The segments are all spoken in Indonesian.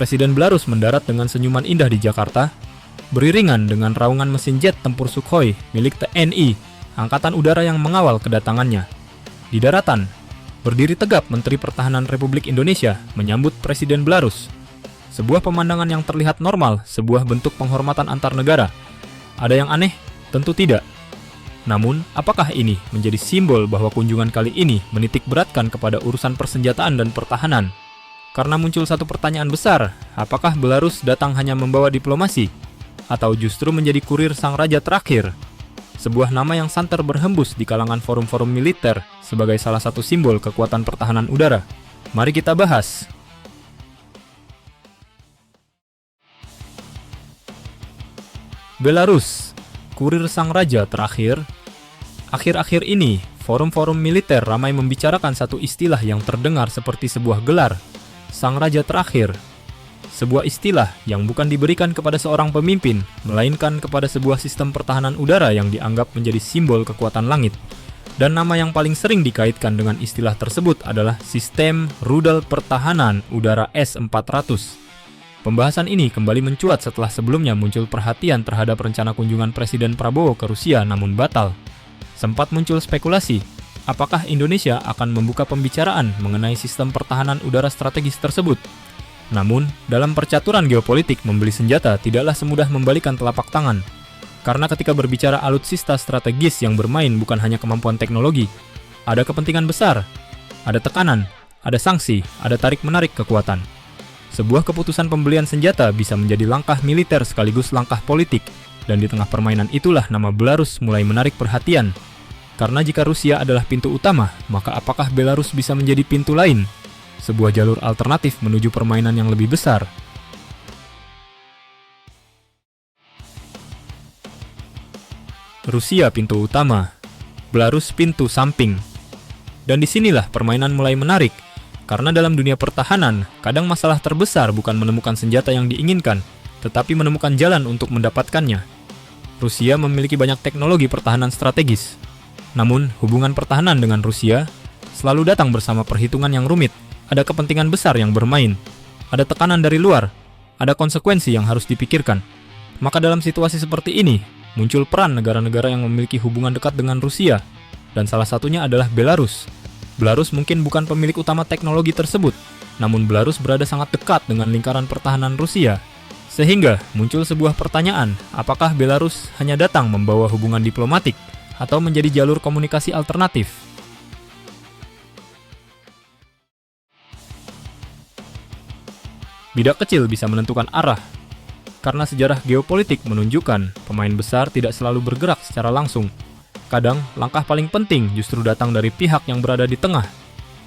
Presiden Belarus mendarat dengan senyuman indah di Jakarta, beriringan dengan raungan mesin jet tempur Sukhoi milik TNI, Angkatan Udara yang mengawal kedatangannya. Di daratan, berdiri tegap Menteri Pertahanan Republik Indonesia menyambut Presiden Belarus. Sebuah pemandangan yang terlihat normal, sebuah bentuk penghormatan antar negara. Ada yang aneh? Tentu tidak. Namun, apakah ini menjadi simbol bahwa kunjungan kali ini menitik beratkan kepada urusan persenjataan dan pertahanan? Karena muncul satu pertanyaan besar, apakah Belarus datang hanya membawa diplomasi? Atau justru menjadi kurir sang raja terakhir? Sebuah nama yang santer berhembus di kalangan forum-forum militer sebagai salah satu simbol kekuatan pertahanan udara. Mari kita bahas. Belarus, kurir sang raja terakhir. Akhir-akhir ini, forum-forum militer ramai membicarakan satu istilah yang terdengar seperti sebuah gelar, sang raja terakhir. Sebuah istilah yang bukan diberikan kepada seorang pemimpin, melainkan kepada sebuah sistem pertahanan udara yang dianggap menjadi simbol kekuatan langit. Dan nama yang paling sering dikaitkan dengan istilah tersebut adalah Sistem Rudal Pertahanan Udara S-400. Pembahasan ini kembali mencuat setelah sebelumnya muncul perhatian terhadap rencana kunjungan Presiden Prabowo ke Rusia namun batal. Sempat muncul spekulasi, apakah Indonesia akan membuka pembicaraan mengenai sistem pertahanan udara strategis tersebut? Namun, dalam percaturan geopolitik membeli senjata tidaklah semudah membalikan telapak tangan. Karena ketika berbicara alutsista strategis yang bermain bukan hanya kemampuan teknologi, ada kepentingan besar, ada tekanan, ada sanksi, ada tarik-menarik kekuatan. Sebuah keputusan pembelian senjata bisa menjadi langkah militer sekaligus langkah politik, dan di tengah permainan itulah nama Belarus mulai menarik perhatian. Karena jika Rusia adalah pintu utama, maka apakah Belarus bisa menjadi pintu lain? Sebuah jalur alternatif menuju permainan yang lebih besar. Rusia pintu utama, Belarus pintu samping. Dan disinilah permainan mulai menarik, karena dalam dunia pertahanan, kadang masalah terbesar bukan menemukan senjata yang diinginkan, tetapi menemukan jalan untuk mendapatkannya. Rusia memiliki banyak teknologi pertahanan strategis. Namun, hubungan pertahanan dengan Rusia selalu datang bersama perhitungan yang rumit. Ada kepentingan besar yang bermain, ada tekanan dari luar, ada konsekuensi yang harus dipikirkan. Maka dalam situasi seperti ini, muncul peran negara-negara yang memiliki hubungan dekat dengan Rusia, dan salah satunya adalah Belarus. Belarus mungkin bukan pemilik utama teknologi tersebut, namun Belarus berada sangat dekat dengan lingkaran pertahanan Rusia. Sehingga muncul sebuah pertanyaan, apakah Belarus hanya datang membawa hubungan diplomatik, atau menjadi jalur komunikasi alternatif? Bidak kecil bisa menentukan arah, karena sejarah geopolitik menunjukkan pemain besar tidak selalu bergerak secara langsung. Kadang, langkah paling penting justru datang dari pihak yang berada di tengah,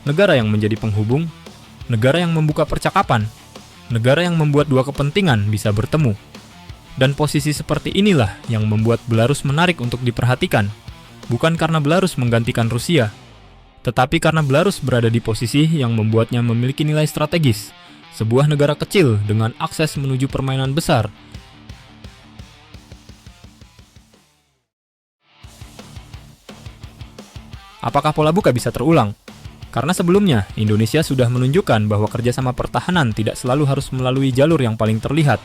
negara yang menjadi penghubung, negara yang membuka percakapan, negara yang membuat dua kepentingan bisa bertemu. Dan posisi seperti inilah yang membuat Belarus menarik untuk diperhatikan. Bukan karena Belarus menggantikan Rusia, tetapi karena Belarus berada di posisi yang membuatnya memiliki nilai strategis. Sebuah negara kecil dengan akses menuju permainan besar. Apakah pola buka bisa terulang? Karena sebelumnya, Indonesia sudah menunjukkan bahwa kerjasama pertahanan tidak selalu harus melalui jalur yang paling terlihat.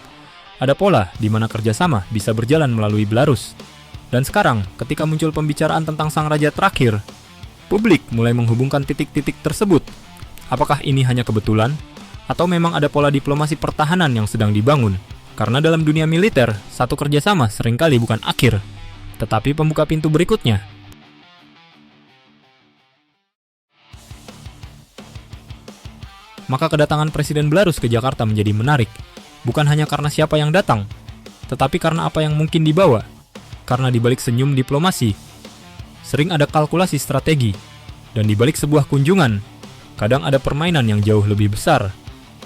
Ada pola di mana kerjasama bisa berjalan melalui Belarus. Dan sekarang, ketika muncul pembicaraan tentang sang raja terakhir, publik mulai menghubungkan titik-titik tersebut. Apakah ini hanya kebetulan? Atau memang ada pola diplomasi pertahanan yang sedang dibangun? Karena dalam dunia militer, satu kerjasama seringkali bukan akhir, tetapi pembuka pintu berikutnya. Maka kedatangan Presiden Belarus ke Jakarta menjadi menarik, bukan hanya karena siapa yang datang, tetapi karena apa yang mungkin dibawa. Karena di balik senyum diplomasi, sering ada kalkulasi strategi, dan di balik sebuah kunjungan, kadang ada permainan yang jauh lebih besar.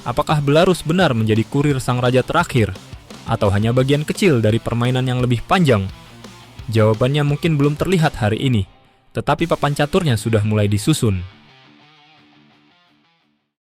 Apakah Belarus benar menjadi kurir sang raja terakhir, atau hanya bagian kecil dari permainan yang lebih panjang? Jawabannya mungkin belum terlihat hari ini, tetapi papan caturnya sudah mulai disusun.